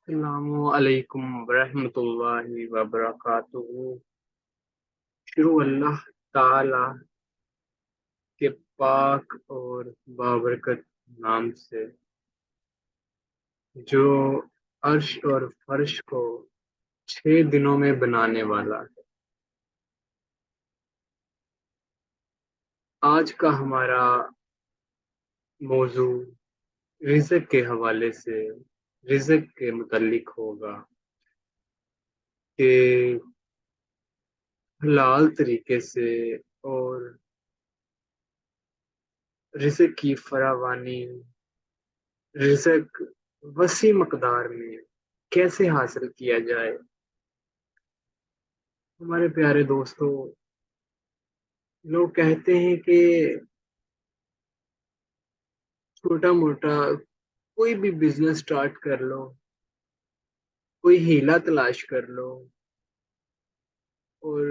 السلام علیکم ورحمۃ اللہ وبرکاتہ۔ شروع اللہ تعالی کے پاک اور بابرکت نام سے جو عرش اور فرش کو 6 دنوں میں بنانے والا ہے۔ آج کا ہمارا موضوع رزق کے حوالے سے رزق کے متعلق ہوگا کہ حلال طریقے سے اور رزق کی فراوانی، رزق وسیع مقدار میں کیسے حاصل کیا جائے۔ ہمارے پیارے دوستوں، لوگ کہتے ہیں کہ چھوٹا موٹا کوئی بھی بزنس سٹارٹ کر لو، کوئی ہیلا تلاش کر لو اور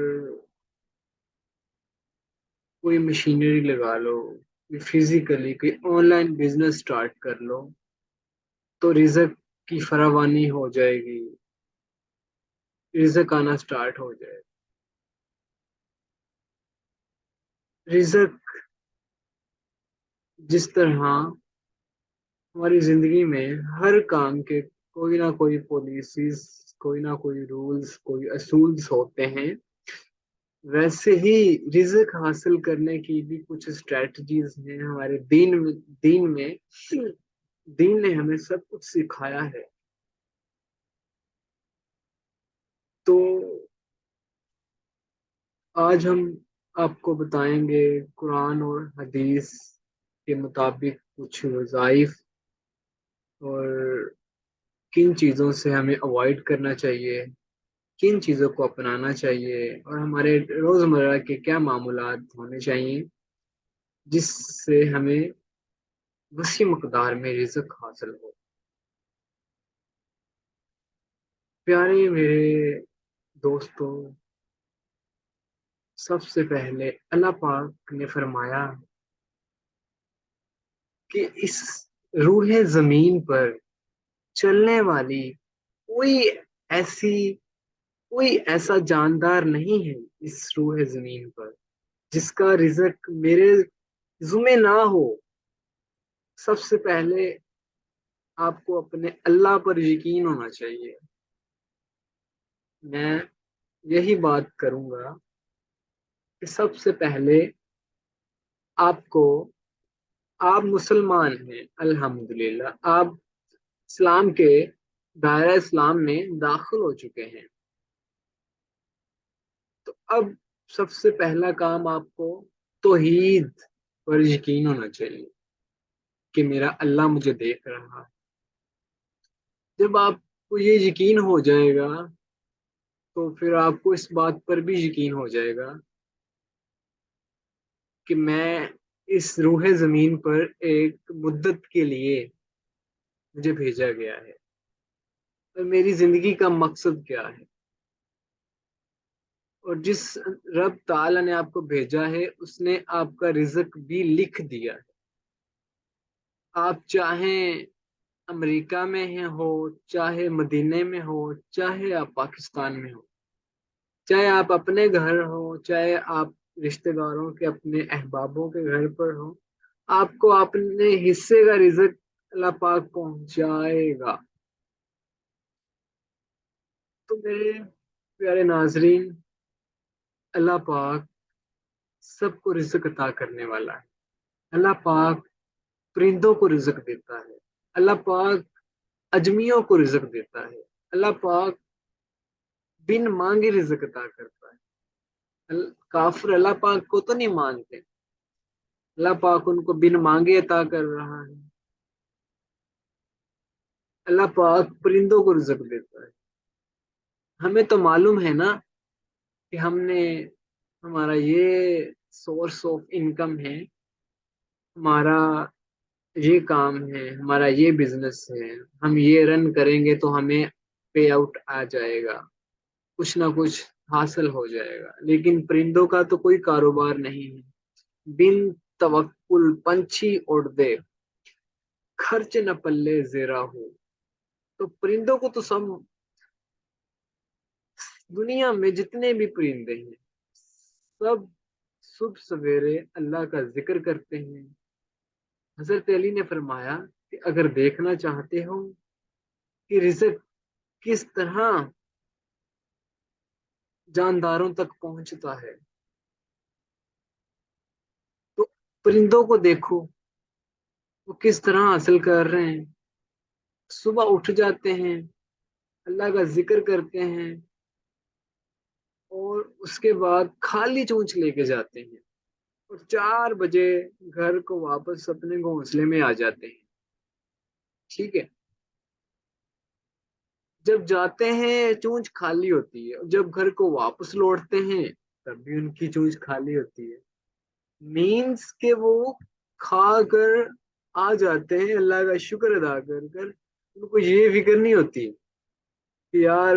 کوئی مشینری لگا لو، کوئی فزیکلی کوئی آن لائن بزنس سٹارٹ کر لو تو رزق کی فراوانی ہو جائے گی، رزق آنا سٹارٹ ہو جائے گا۔ رزق جس طرح ہماری زندگی میں ہر کام کے کوئی نہ کوئی پالیسیز، کوئی نہ کوئی رولز، کوئی اصولز ہوتے ہیں، ویسے ہی رزق حاصل کرنے کی بھی کچھ اسٹریٹجیز ہیں ہمارے دین میں دین نے ہمیں سب کچھ سکھایا ہے۔ تو آج ہم آپ کو بتائیں گے قرآن اور حدیث کے مطابق کچھ وظائف اور کن چیزوں سے ہمیں اوائڈ کرنا چاہیے، کن چیزوں کو اپنانا چاہیے، اور ہمارے روزمرہ کے کیا معمولات ہونے چاہیے جس سے ہمیں وسیع مقدار میں رزق حاصل ہو۔ پیارے میرے دوستوں، سب سے پہلے اللہ پاک نے فرمایا کہ اس روح زمین پر چلنے والی کوئی ایسی کوئی ایسا جاندار نہیں ہے اس روح زمین پر جس کا رزق میرے ذمہ نہ ہو۔ سب سے پہلے آپ کو اپنے اللہ پر یقین ہونا چاہیے۔ میں یہی بات کروں گا کہ سب سے پہلے آپ مسلمان ہیں، الحمدللہ آپ اسلام کے دائرہ اسلام میں داخل ہو چکے ہیں، تو اب سب سے پہلا کام آپ کو توحید پر یقین ہونا چاہیے کہ میرا اللہ مجھے دیکھ رہا ہے۔ جب آپ کو یہ یقین ہو جائے گا تو پھر آپ کو اس بات پر بھی یقین ہو جائے گا کہ میں اس روح زمین پر ایک مدت کے لیے مجھے بھیجا گیا ہے اور میری زندگی کا مقصد کیا ہے، اور جس رب تعالی نے آپ کو بھیجا ہے اس نے آپ کا رزق بھی لکھ دیا ہے۔ آپ چاہیں امریکہ میں ہو، چاہے مدینے میں ہو، چاہے آپ پاکستان میں ہو، چاہے آپ اپنے گھر ہو، چاہے آپ رشتہ داروں کے اپنے احبابوں کے گھر پر ہو، آپ کو اپنے حصے کا رزق اللہ پاک پہنچائے گا۔ تو میرے پیارے ناظرین، اللہ پاک سب کو رزق عطا کرنے والا ہے۔ اللہ پاک پرندوں کو رزق دیتا ہے، اللہ پاک اجمیوں کو رزق دیتا ہے، اللہ پاک بن مانگے رزق عطا کرتا ہے۔ کافر اللہ پاک کو تو نہیں مانگتے، اللہ پاک ان کو بن مانگے عطا کر رہا ہے۔ اللہ پاک پرندوں کو رزق دیتا ہے۔ ہمیں تو معلوم ہے نا کہ ہمارا یہ سورس آف انکم ہے، ہمارا یہ کام ہے، ہمارا یہ بزنس ہے، ہم یہ رن کریں گے تو ہمیں پے آؤٹ آ جائے گا، کچھ نہ کچھ حاصل ہو جائے گا۔ لیکن پرندوں کا تو کوئی کاروبار نہیں ہے، بن توکل پنچھی اڑ دے، خرچ نہ پلے زیرا ہو۔ तो परिंदों को तो सब, दुनिया में जितने भी परिंदे हैं सब सुबह सवेरे अल्लाह का जिक्र करते हैं। हजरत अली ने फरमाया कि अगर देखना चाहते हो कि रिज़्क किस तरह जानदारों तक पहुंचता है, तो परिंदों को देखो, वो किस तरह हासिल कर रहे हैं। सुबह उठ जाते हैं, अल्लाह का जिक्र करते हैं, और उसके बाद खाली चोंच लेके जाते हैं, और 4 बजे घर को वापस अपने घोंसले में आ जाते हैं। ठीक है। जब जाते हैं चोंच खाली होती है, जब घर को वापस लौटते हैं तब भी उनकी चोंच खाली होती है। मीन्स के वो खा कर आ जाते हैं, अल्लाह का शुक्र अदा कर कर। उनको ये फिक्र नहीं होती कि यार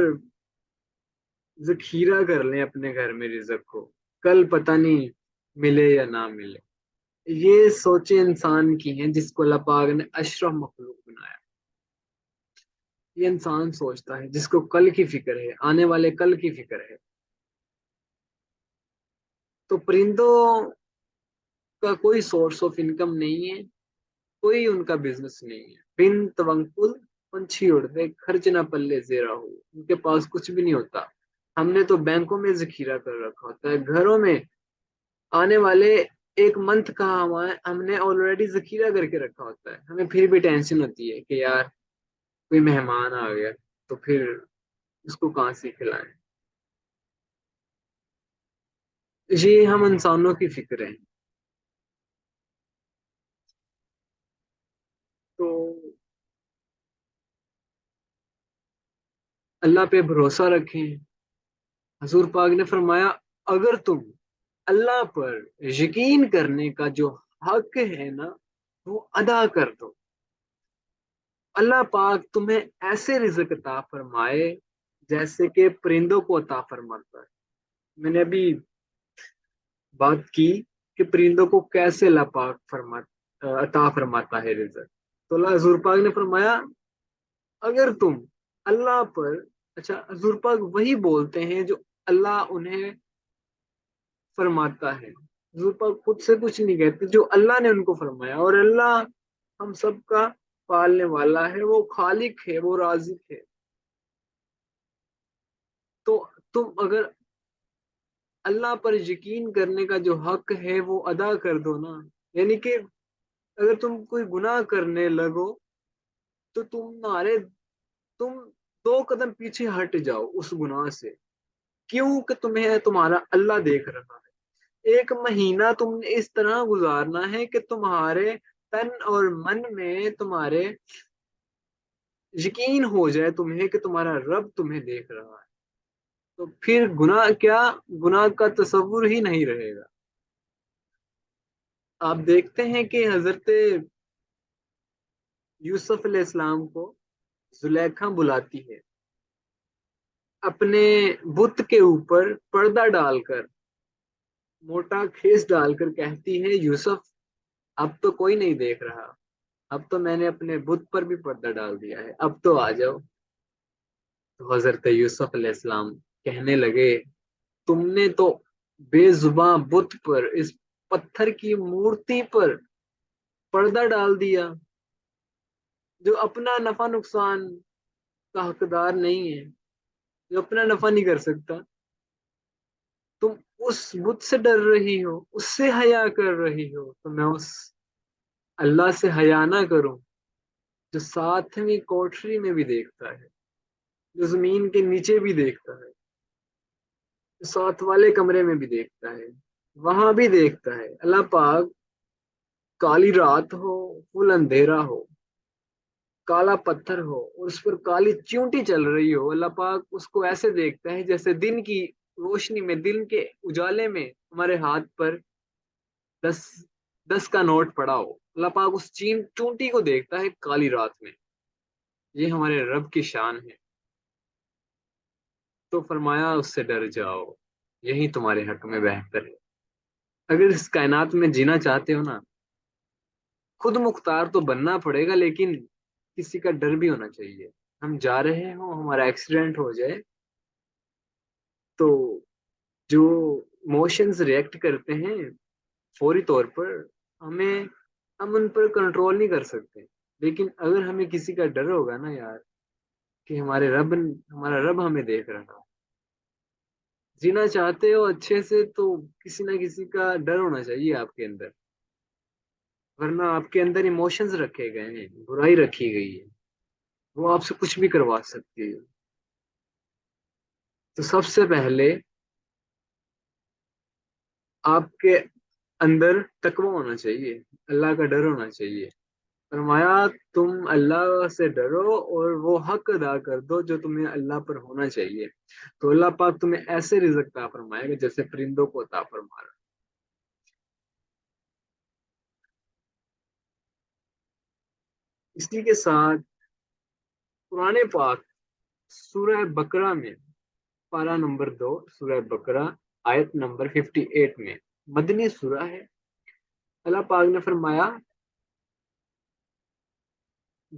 जखीरा कर लें अपने घर में रिज़्क को, कल पता नहीं मिले या ना मिले। ये सोचे इंसान की हैं जिसको अल्लाह पाक ने अशरफ मखलूक बनाया। ये इंसान सोचता है जिसको कल की फिक्र है, आने वाले कल की फिक्र है। तो परिंदों का कोई सोर्स ऑफ इनकम नहीं है, कोई उनका बिजनेस नहीं है। बिन तवक्कुल पंछी उड़ते, खर्च ना पल्ले जेरा हो, उनके पास कुछ भी नहीं होता। हमने तो बैंकों में जखीरा कर रखा होता है, घरों में आने वाले एक मंथ का हमने ऑलरेडी जखीरा करके रखा होता है। हमें फिर भी टेंशन होती है कि यार कोई मेहमान आ गया तो फिर उसको कहाँ से खिलाएं। ये हम इंसानों की फिक्र है। तो अल्लाह पे भरोसा रखें। हजूर पाक ने फरमाया, अगर तुम अल्लाह पर यकीन करने का जो हक है ना, वो अदा कर दो, अल्लाह पाक तुम्हें ऐसे रिज़्क अता फरमाए जैसे कि परिंदों को अता फरमाता है। मैंने अभी बात की कि परिंदों को कैसे अल्लाह पाक अता फरमाता है रिज़्क। तो अल्लाह हजूर पाक ने फरमाया, अगर तुम अल्लाह पर, अच्छा हजूर पाक वही बोलते हैं जो अल्लाह उन्हें फरमाता है। हजूर पाक खुद से कुछ नहीं कहते, जो अल्लाह ने उनको फरमाया। और अल्लाह हम सबका पालने वाला है, वो खालिक है, वो राजिक है। तो तुम अगर अल्लाह पर यकीन करने का जो हक है वो अदा कर दो ना, यानी कि अगर तुम कोई गुनाह करने लगो तो तुम 2 कदम पीछे हट जाओ उस गुनाह से। क्यों? कि तुम्हें तुम्हारा अल्लाह देख रहा है। 1 महीना तुमने इस तरह गुजारना है कि तुम्हारे तन और मन में तुम्हारे यकीन हो जाए तुम्हें कि तुम्हारा रब तुम्हें देख रहा है। तो फिर गुनाह क्या, गुनाह का तस्वुर ही नहीं रहेगा। आप देखते हैं कि हजरत यूसुफ अलैहिस्सलाम को जुलेखा बुलाती है, अपने बुत के ऊपर पर्दा डालकर, मोटा खेस डालकर कहती है, यूसुफ अब तो कोई नहीं देख रहा, अब तो मैंने अपने बुत पर भी पर्दा डाल दिया है, अब तो आ जाओ। तो हजरत यूसुफ अलैहिस्सलाम कहने लगे, तुमने तो बेजुबान बुत पर, इस पत्थर की मूर्ति पर पर्दा डाल दिया, जो अपना नफा नुकसान का हकदार नहीं है, जो अपना नफा नहीं कर सकता। तुम उस बुत से डर रही हो, उससे हया कर रही हो, तो मैं उस अल्लाह से हया ना करूं जो 7वीं कोठरी में भी देखता है, जो जमीन के नीचे भी देखता है, जो 7 वाले कमरे में भी देखता है, वहां भी देखता है। अल्लाह पाक, काली रात हो, फुल अंधेरा हो, काला पत्थर हो और उस पर काली चींटी चल रही हो, अल्लाह पाक उसको ऐसे देखता है जैसे दिन की रोशनी में, दिन के उजाले में हमारे हाथ पर 10 10 का नोट पड़ा हो। अल्लाह पाक उस चूंटी को देखता है काली रात में। ये हमारे रब की शान है। तो फरमाया, उससे डर जाओ, यही तुम्हारे हक में बेहतर है। अगर इस कायनात में जीना चाहते हो ना, खुद मुख्तार तो बनना पड़ेगा, लेकिन किसी का डर भी होना चाहिए। ہم جا رہے ہوں، ہمارا ایکسیڈنٹ ہو جائے، تو جو موشنز ریئیکٹ کرتے ہیں فوری طور پر، ہمیں ہم ان پر کنٹرول نہیں کر سکتے. لیکن اگر ہمیں کسی کا ڈر ہوگا نا یار، کہ ہمارا رب ہمیں دیکھ رہا ہے، جینا چاہتے ہو اچھے سے تو کسی نہ کسی کا ڈر ہونا چاہیے آپ کے اندر، ورنہ آپ کے اندر ایموشنز رکھے گئے ہیں، برائی رکھی گئی ہے، وہ آپ سے کچھ بھی کروا سکتی ہے. تو سب سے پہلے آپ کے اندر تقوی ہونا چاہیے، اللہ کا ڈر ہونا چاہیے. فرمایا تم اللہ سے ڈرو اور وہ حق ادا کر دو جو تمہیں اللہ پر ہونا چاہیے، تو اللہ پاک تمہیں ایسے رزق عطا فرمائے گا جیسے پرندوں کو عطا فرما رہا. اسی کے ساتھ قرآن پاک سورہ بقرہ میں، پارہ نمبر 2، سورہ بقرہ آیت نمبر 58 میں، مدنی سورہ ہے. اللہ پاک نے فرمایا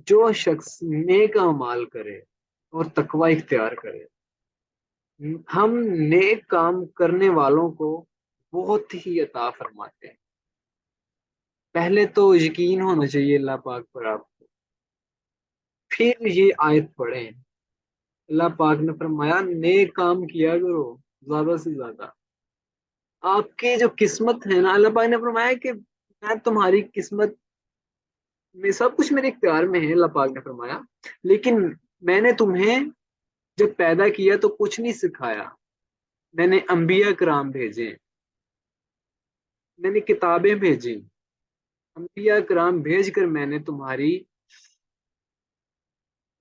جو شخص نیک اعمال کرے اور تقوی اختیار کرے، ہم نیک کام کرنے والوں کو بہت ہی عطا فرماتے ہیں. پہلے تو یقین ہونا چاہیے اللہ پاک پر آپ کو، پھر یہ آیت پڑھیں. اللہ پاک نے فرمایا نیک کام کیا کرو زیادہ سے زیادہ. آپ کی جو قسمت ہے نا، اللہ پاک نے فرمایا کہ میں تمہاری قسمت میں سب کچھ میرے اختیار میں ہے. اللہ پاک نے فرمایا لیکن میں نے تمہیں جب پیدا کیا تو کچھ نہیں سکھایا، میں نے انبیاء کرام بھیجے، میں نے کتابیں بھیجی، انبیاء کرام بھیج کر میں نے تمہاری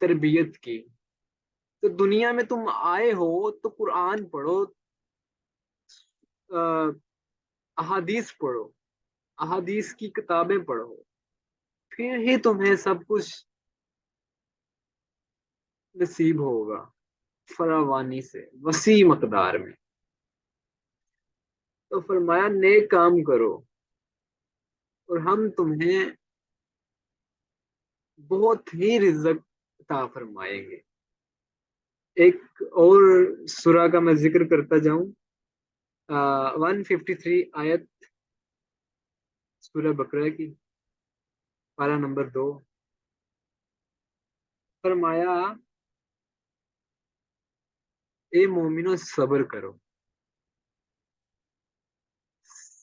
تربیت کی. تو دنیا میں تم آئے ہو تو قرآن پڑھو، احادیث پڑھو، احادیث کی کتابیں پڑھو، پھر ہی تمہیں سب کچھ نصیب ہوگا فراوانی سے، وسیع مقدار میں. تو فرمایا نیک کام کرو اور ہم تمہیں بہت ہی رزق عطا فرمائیں گے. ایک اور سورہ کا میں ذکر کرتا جاؤں، 153 آیت سورہ بقرہ کی، پارہ نمبر 2. فرمایا اے مومنو صبر کرو،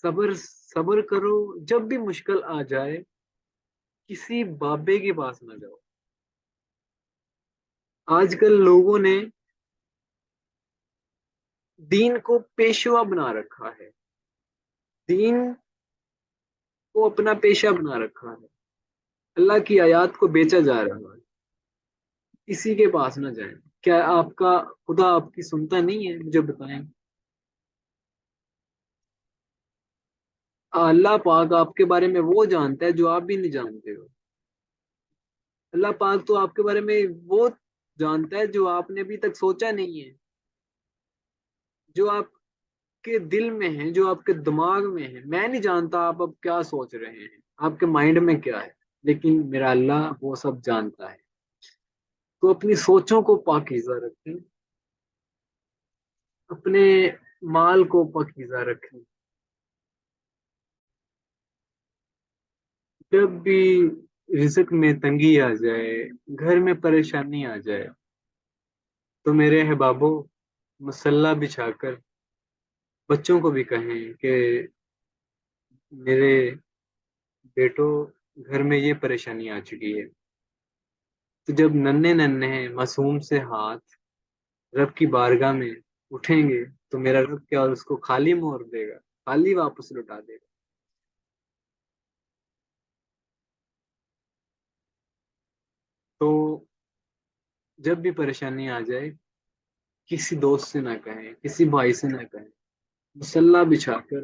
صبر صبر کرو. جب بھی مشکل آ جائے کسی بابے کے پاس نہ جاؤ. آج کل لوگوں نے دین کو پیشوا بنا رکھا ہے، دین کو اپنا پیشہ بنا رکھا ہے، اللہ کی آیات کو بیچا جا رہا ہے. کسی کے پاس نہ جائیں. کیا آپ کا خدا آپ کی سنتا نہیں ہے؟ مجھے بتائیں. اللہ پاک آپ کے بارے میں وہ جانتا ہے جو آپ بھی نہیں جانتے ہو. اللہ پاک تو آپ کے بارے میں وہ جانتا ہے جو آپ نے ابھی تک سوچا نہیں ہے، جو آپ کے دل میں ہے، جو آپ کے دماغ میں ہے. میں نہیں جانتا آپ اب کیا سوچ رہے ہیں، آپ کے مائنڈ میں کیا ہے، لیکن میرا اللہ وہ سب جانتا ہے. تو اپنی سوچوں کو پاکیزہ رکھیں، اپنے مال کو پاکیزہ رکھیں. جب بھی رزق میں تنگی آ جائے، گھر میں پریشانی آ جائے، تو میرے احبابوں مسلح بچھا کر بچوں کو بھی کہیں کہ میرے بیٹو گھر میں یہ پریشانی آ چکی ہے. تو جب ننھے ننھے معصوم سے ہاتھ رب کی بارگاہ میں اٹھیں گے تو میرا رب کیا اس کو خالی موڑ دے گا، خالی واپس لوٹا دے گا. تو جب بھی پریشانی آ جائے کسی دوست سے نہ کہیں، کسی بھائی سے نہ کہیں، مسلح بچھا کر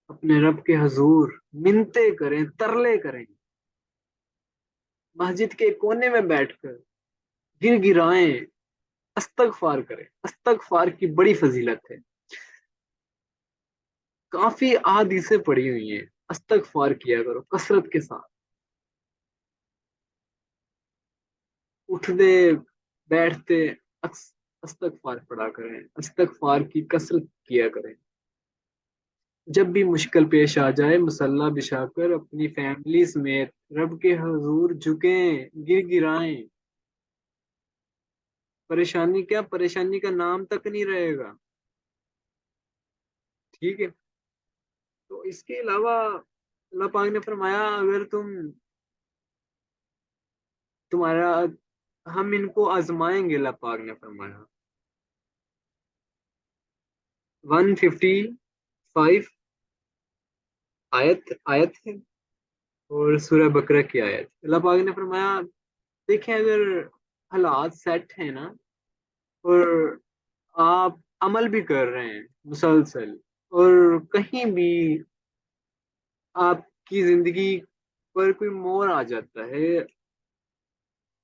اپنے رب کے حضور منتیں کریں، ترلے کریں. مسجد کے کونے میں بیٹھ کر گر گرائیں، استغفار کریں. استغفار کی بڑی فضیلت ہے، کافی احادیثیں پڑھی ہوئی ہیں. استغفار کیا کرو کثرت کے ساتھ. اٹھ دے बैठते अस्तगफार पढ़ा करें, अस्तगफार की कसरत किया करें। जब भी मुश्किल पेश आ जाए मसल्ला बिछाकर अपनी फैमिली समेत रब के हुजूर झुकें, गिड़गिड़ाएं। परेशानी क्या, परेशानी का नाम तक नहीं रहेगा। ठीक है। तो इसके अलावा अल्लाह पाक ने फरमाया, अगर तुम्हारा हम इनको आजमाएंगे, अल्लाह पाक ने फरमाया। 155 आयत आयत है, और सूरह बकरा की आयत। अल्लाह पाक ने फरमाया, देखें अगर हालात सेट है ना, और आप अमल भी कर रहे हैं मुसलसल, और कहीं भी आपकी जिंदगी पर कोई मोड़ आ जाता है,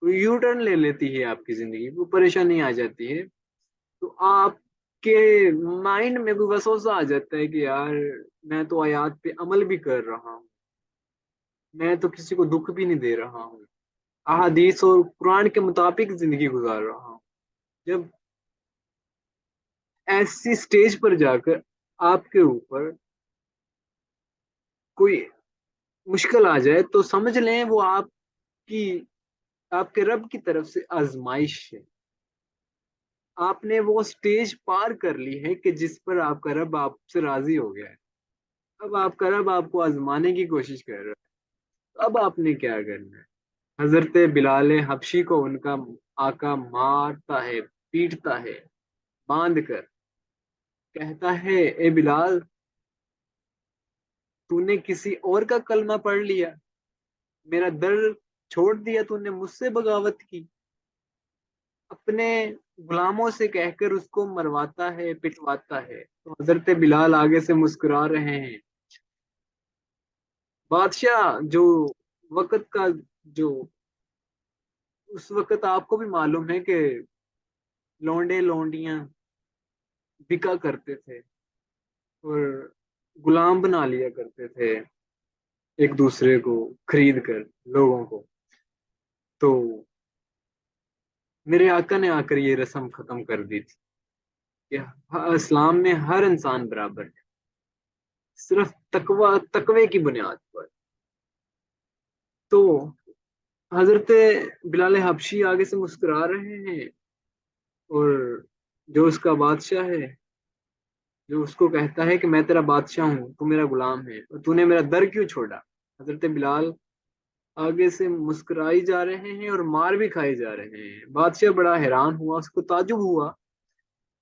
यू टर्न ले लेती है आपकी जिंदगी, कोई परेशानी आ जाती है, तो आपके माइंड में कोई वसवसा आ जाता है कि यार मैं तो आयात पे अमल भी कर रहा हूँ, मैं तो किसी को दुख भी नहीं दे रहा हूँ, अहादीस और कुरान के मुताबिक जिंदगी गुजार रहा हूँ। जब ऐसी स्टेज पर जाकर आपके ऊपर कोई मुश्किल आ जाए, तो समझ लें वो आपकी आपके रब की तरफ से आजमाइश है। आपने वो स्टेज पार कर ली है कि जिस पर आपका रब आपसे राजी हो गया है। अब आपका रब आपको आजमाने की कोशिश कर रहा है। अब आपने क्या करना है? हजरत बिलाल हबशी को उनका आका मारता है, पीटता है, बांध कर कहता है, ए बिलाल, तूने किसी और का कलमा पढ़ लिया, मेरा दर्द छोड़ दिया, तूने मुझसे बगावत की। अपने गुलामों से कहकर उसको मरवाता है, पिटवाता है। तो हजरत बिलाल आगे से मुस्कुरा रहे हैं। बादशाह जो वक्त का, जो उस वक्त आपको भी मालूम है कि लौंडे लौंडियां बिका करते थे और गुलाम बना लिया करते थे एक दूसरे को खरीद कर, लोगों को। तो मेरे आका ने आकर ये रस्म खत्म कर दी थी कि इस्लाम में हर इंसान बराबर है, सिर्फ तकवे की बुनियाद पर। तो हजरत बिलाल हबशी आगे से मुस्कुरा रहे हैं, और जो उसका बादशाह है, जो उसको कहता है कि मैं तेरा बादशाह हूँ, तू मेरा गुलाम है, और तूने मेरा दर क्यों छोड़ा। हजरत बिलाल आगे से मुस्कुराई जा रहे हैं और मार भी खाई जा रहे हैं। बादशाह बड़ा हैरान हुआ, उसको ताजुब हुआ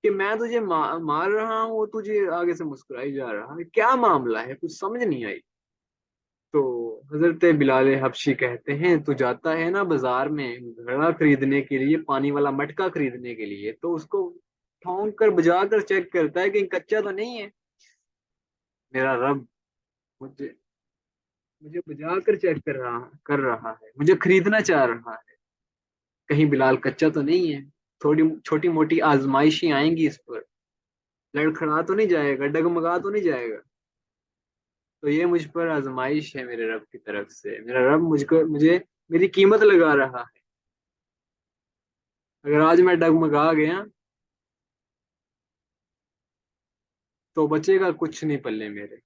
कि मैं तुझे मार रहा हूँ, तुझे आगे से मुस्कुराई जा रहा है, क्या मामला है, कुछ समझ नहीं आई। तो हजरत बिलाल हबशी कहते हैं, तू जाता है ना बाजार में घड़ा खरीदने के लिए, पानी वाला मटका खरीदने के लिए, तो उसको ठोंक कर बजा कर चेक करता है कि कच्चा तो नहीं है। मेरा रब मुझे मुझे बजा कर चेक कर रहा है, मुझे खरीदना चाह रहा है, कहीं बिलाल कच्चा तो नहीं है। थोड़ी छोटी मोटी आजमाइशें आएंगी इस पर, लड़खड़ा तो नहीं जाएगा, डगमगा तो नहीं जाएगा। तो ये मुझ पर आजमाइश है मेरे रब की तरफ से। मेरा रब मुझको मुझे मेरी कीमत लगा रहा है। अगर आज मैं डगमगा गया तो बचेगा कुछ नहीं पल्ले मेरे।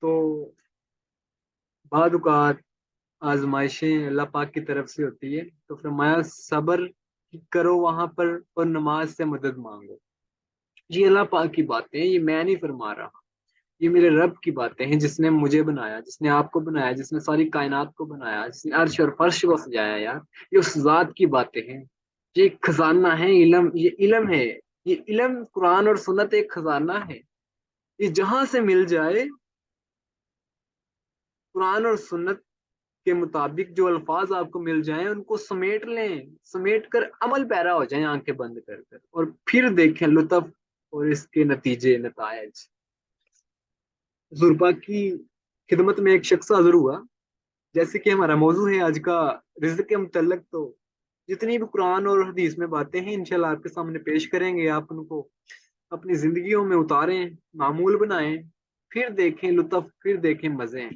तो बादुकात आजमाइशें अल्लाह पाक की तरफ से होती है, तो फरमाया सब्र करो वहां पर, और नमाज से मदद मांगो। ये अल्लाह पाक की बातें हैं, ये मैं नहीं फरमा रहा। ये मेरे रब की बातें हैं, जिसने मुझे बनाया, जिसने आपको बनाया, जिसने सारी कायनात को बनाया, जिसने अर्श और फर्श को सजाया यार। ये उस जात की बातें हैं। ये एक खजाना है, इलम, ये इलम है। ये इलम, कुरान और सुन्नत एक खजाना है। ये जहां से मिल जाए, कुरान और सुन्नत के मुताबिक जो अल्फाज आपको मिल जाएं, उनको समेट लें, समेट कर अमल पैरा हो जाएं आंखें बंद कर कर, और फिर देखें लुत्फ और इसके नतीजे नतायज। जुर्बा की खिदमत में एक शख्स हाजिर हुआ। जैसे कि हमारा मौजू है आज का रिज्क के मुतल्लक, तो जितनी भी कुरान और हदीस में बातें हैं इंशाल्लाह आपके सामने पेश करेंगे। आप उनको अपनी जिंदगियों में उतारें, मामूल बनाएं, फिर देखें लुत्फ, फिर देखें मजे।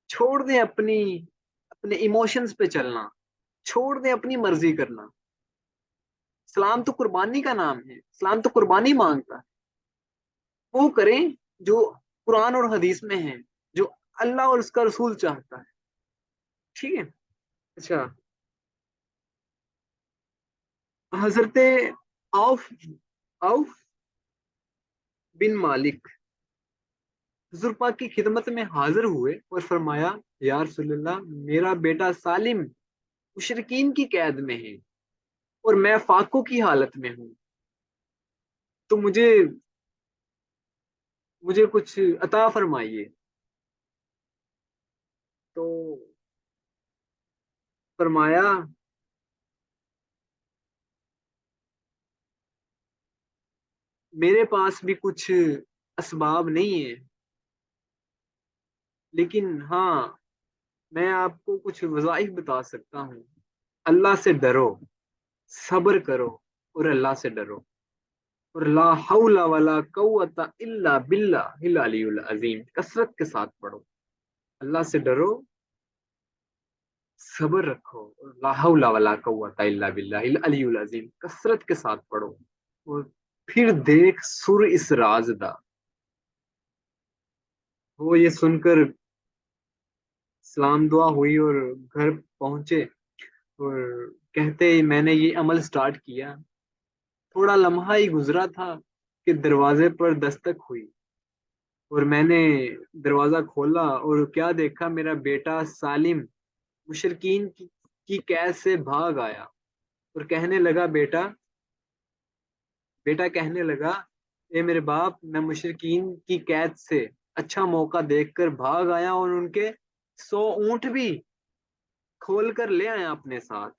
छोड़ दें अपने इमोशंस पे चलना। چھوڑ دیں اپنی مرضی کرنا. اسلام تو قربانی کا نام ہے, اسلام تو قربانی مانگتا ہے. وہ کریں جو قرآن اور حدیث میں ہے, جو اللہ اور اس کا رسول چاہتا ہے. ٹھیک ہے. اچھا, حضرت عوف عوف بن مالک حضور پاک کی خدمت میں حاضر ہوئے اور فرمایا, یا رسول اللہ, میرا بیٹا سالم مشرکین کی قید میں ہے اور میں فاقوں کی حالت میں ہوں, تو مجھے کچھ عطا فرمائیے. تو فرمایا, میرے پاس بھی کچھ اسباب نہیں ہے, لیکن ہاں میں آپ کو کچھ وظائف بتا سکتا ہوں. اللہ سے ڈرو, صبر کرو, اور اللہ سے ڈرو, اور لا حول ولا قوت الا باللہ العلی العظیم کثرت کے ساتھ پڑھو. اللہ سے ڈرو, صبر رکھو, اور لا حول ولا قوت الا باللہ العلی العظیم کثرت کے ساتھ پڑھو. اور پھر دیکھ سر اس راز دا. وہ یہ سن کر سلام دعا ہوئی اور گھر پہنچے, اور کہتے ہی میں نے یہ عمل سٹارٹ کیا. تھوڑا لمحہ ہی گزرا تھا کہ دروازے پر دستک ہوئی, اور میں نے دروازہ کھولا اور کیا دیکھا, میرا بیٹا سالم مشرکین کی قید سے بھاگ آیا اور کہنے لگا, بیٹا کہنے لگا, اے میرے باپ, میں مشرکین کی قید سے اچھا موقع دیکھ کر بھاگ آیا اور ان کے 100 اونٹ بھی کھول کر لے آیا اپنے ساتھ.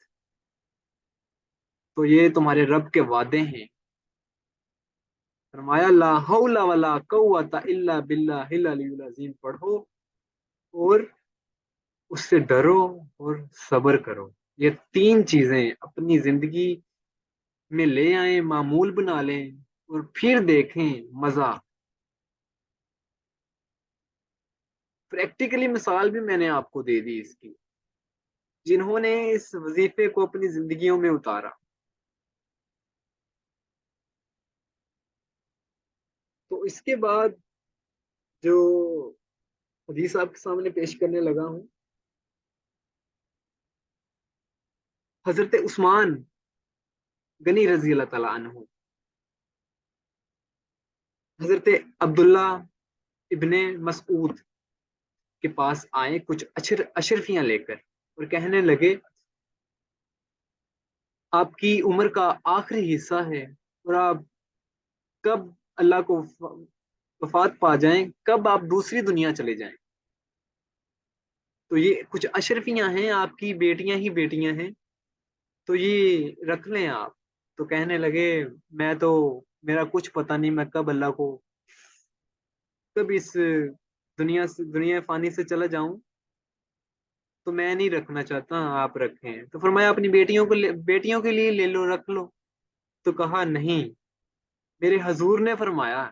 تو یہ تمہارے رب کے وعدے ہیں. فرمایا, لا حول ولا قوت الا باللہ العلی العظیم پڑھو, اور اس سے ڈرو, اور صبر کرو. یہ 3 چیزیں اپنی زندگی میں لے آئیں, معمول بنا لیں, اور پھر دیکھیں مزہ. پریکٹیکلی مثال بھی میں نے آپ کو دے دی اس کی, جنہوں نے اس وظیفے کو اپنی زندگیوں میں اتارا. تو اس کے بعد جو حدیث آپ کے سامنے پیش کرنے لگا ہوں, حضرت عثمان غنی رضی اللہ تعالیٰ عنہ حضرت عبداللہ ابن مسعود کے پاس آئے کچھ اشرفیاں لے کر, اور کہنے لگے, آپ کی عمر کا آخری حصہ ہے, اور آپ کب اللہ کو وفات پا جائیں, کب آپ دوسری دنیا چلے جائیں, تو یہ کچھ اشرفیاں ہیں, آپ کی بیٹیاں ہی بیٹیاں ہیں, تو یہ رکھ لیں آپ. تو کہنے لگے, میرا کچھ پتہ نہیں, میں کب اللہ کو, کب اس دنیا فانی سے چلا جاؤں, تو میں نہیں رکھنا چاہتا, آپ رکھیں. تو فرمایا, اپنی بیٹیوں کے لیے لے لو, رکھ لو. تو کہا, نہیں. میرے حضور نے فرمایا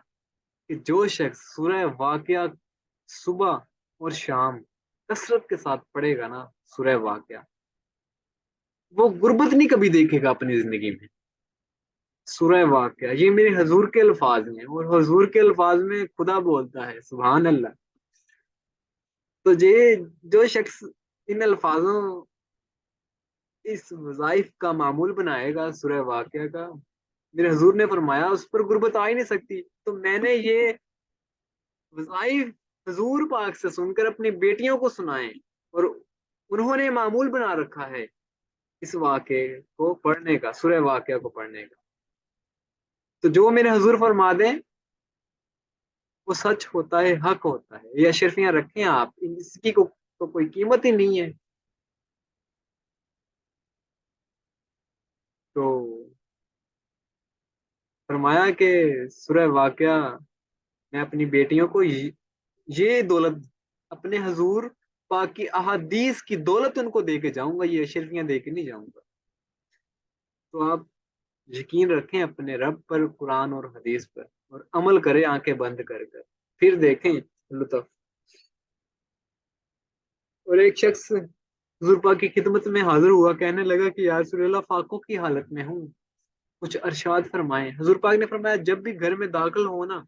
کہ جو شخص سورہ واقعہ صبح اور شام کثرت کے ساتھ پڑھے گا نا, سورہ واقعہ, وہ غربت نہیں کبھی دیکھے گا اپنی زندگی میں. سورہ واقعہ, یہ میرے حضور کے الفاظ ہیں, اور حضور کے الفاظ میں خدا بولتا ہے, سبحان اللہ. تو جو شخص ان الفاظوں, اس وظائف کا معمول بنائے گا سورہ واقعہ کا, میرے حضور نے فرمایا اس پر غربت آ ہی نہیں سکتی. تو میں نے یہ وظائف حضور پاک سے سن کر اپنی بیٹیوں کو سنائے, اور انہوں نے معمول بنا رکھا ہے اس واقعے کو پڑھنے کا, سورہ واقعہ کو پڑھنے کا. تو جو میرے حضور فرما دیں وہ سچ ہوتا ہے, حق ہوتا ہے. یہ اشرفیاں رکھیں آپ, اس کی تو کوئی قیمت ہی نہیں ہے. تو فرمایا کہ سورہ واقعہ میں اپنی بیٹیوں کو یہ دولت, اپنے حضور پاک کی احادیث کی دولت ان کو دے کے جاؤں گا, یہ اشرفیاں دے کے نہیں جاؤں گا. تو آپ یقین رکھیں اپنے رب پر, قرآن اور حدیث پر, اور عمل کریں آنکھیں بند کر کر, پھر دیکھیں لطف. اور ایک شخص हुजूर पाक की खिदमत में हाजिर हुआ, कहने लगा कि या रसूल अल्लाह, फाकों की हालत में हूँ, कुछ अरशाद फरमाएं। हुजूर पाक ने फरमाया, जब भी घर में दाखिल हो ना,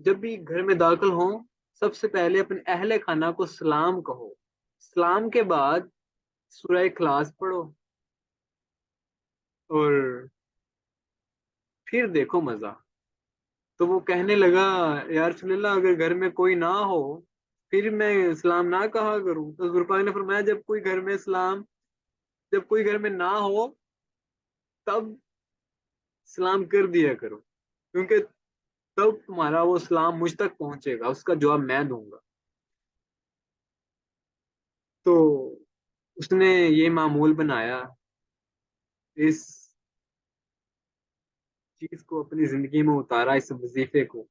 जब भी घर में दाखिल हो, सबसे पहले अपने अहले खाना को सलाम कहो, सलाम के बाद सूरह इखलास पढ़ो, और फिर देखो मजा। तो वो कहने लगा, यार रसूल अल्लाह, अगर घर में कोई ना हो फिर मैं सलाम ना कहा करूं? तो हुजूर पाक ने फरमाया, जब कोई घर में ना हो तब सलाम कर दिया करो, क्योंकि तब तुम्हारा वो सलाम मुझ तक पहुंचेगा, उसका जवाब मैं दूंगा। तो उसने ये मामूल बनाया, इस चीज को अपनी जिंदगी में उतारा, इस वजीफे को।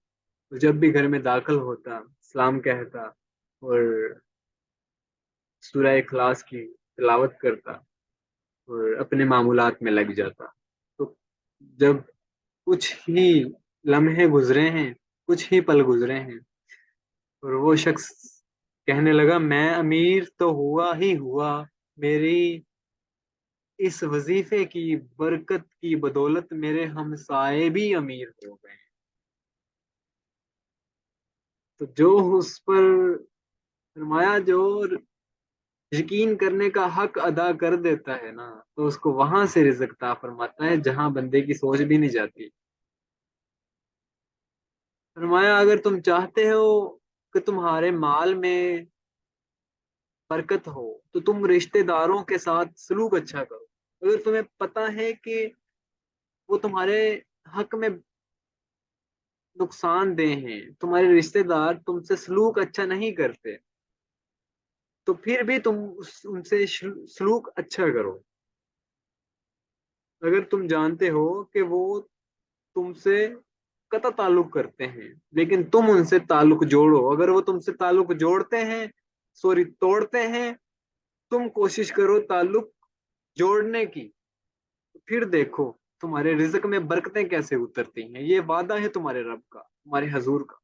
तो जब भी घर में दाखिल होता, सलाम कहता, और सूरह इखलास की तिलावत करता, और अपने मामूलात में लग जाता। तो जब कुछ ही लम्हे गुजरे हैं, कुछ ही पल गुजरे हैं, और वो शख्स कहने लगा, मैं अमीर तो हुआ ही हुआ, मेरी इस वजीफे की बरकत की बदौलत मेरे हमसाए भी अमीर हो गए। तो जो उस पर फरमाया, जो यकीन करने का हक अदा कर देता है ना, तो उसको वहां से रिज़्क अता फरमाता है जहां बंदे की सोच भी नहीं जाती। फरमाया, अगर तुम चाहते हो कि तुम्हारे माल में बरकत हो, तो तुम रिश्तेदारों के साथ सलूक अच्छा करो। अगर तुम्हें पता है कि वो तुम्हारे हक में नुकसानदेह हैं, तुम्हारे रिश्तेदार तुमसे सलूक अच्छा नहीं करते, तो फिर भी तुम उनसे सलूक अच्छा करो। अगर तुम जानते हो कि वो तुमसे कता ताल्लुक करते हैं, लेकिन तुम उनसे ताल्लुक जोड़ो। अगर वो तुमसे ताल्लुक जोड़ते हैं, सॉरी तोड़ते हैं, तुम कोशिश करो ताल्लुक जोड़ने की। फिर देखो तुम्हारे रिज्क में बरकतें कैसे उतरती हैं। ये वादा है तुम्हारे रब का, तुम्हारे हजूर का।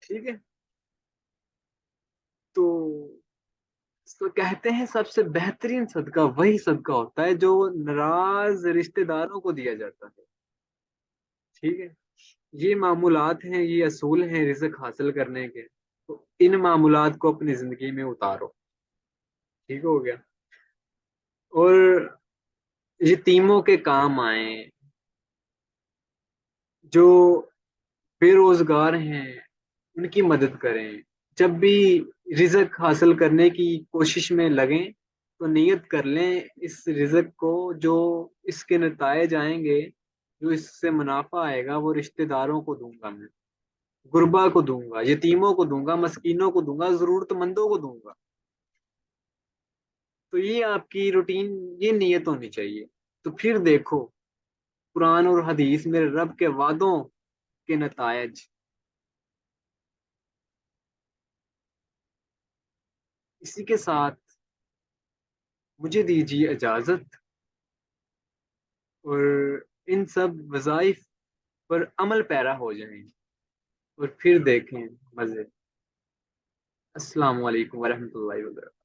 ठीक है। तो कहते हैं सबसे बेहतरीन सदका वही सदका होता है जो नाराज रिश्तेदारों को दिया जाता है। ठीक है। ये मामूलात हैं, ये असूल हैं रिज़्क हासिल करने के। तो इन मामूलात को अपनी जिंदगी में उतारो। ठीक हो गया। और यतीमों के काम आए, जो बेरोजगार हैं उनकी मदद करें। जब भी रिज़्क हासिल करने की कोशिश में लगें, तो नियत कर लें इस रिज़्क को, जो इसके नतायज आएंगे, जो इससे मुनाफा आएगा, वो रिश्तेदारों को दूंगा मैं, गुरबा को दूंगा, यतीमों को दूंगा, मस्कीनों को दूंगा, जरूरतमंदों को दूंगा। तो ये आपकी रूटीन, ये नियत होनी चाहिए। तो फिर देखो कुरान और हदीस मेरे रब के वादों के नतायज। इसी के साथ मुझे दीजिए इजाजत, और इन सब वज़ाइफ पर अमल पैरा हो जाएं, और फिर देखें मजे। अस्सलाम वालेकुम वरहमतुल्लाहि वबरकातुहू।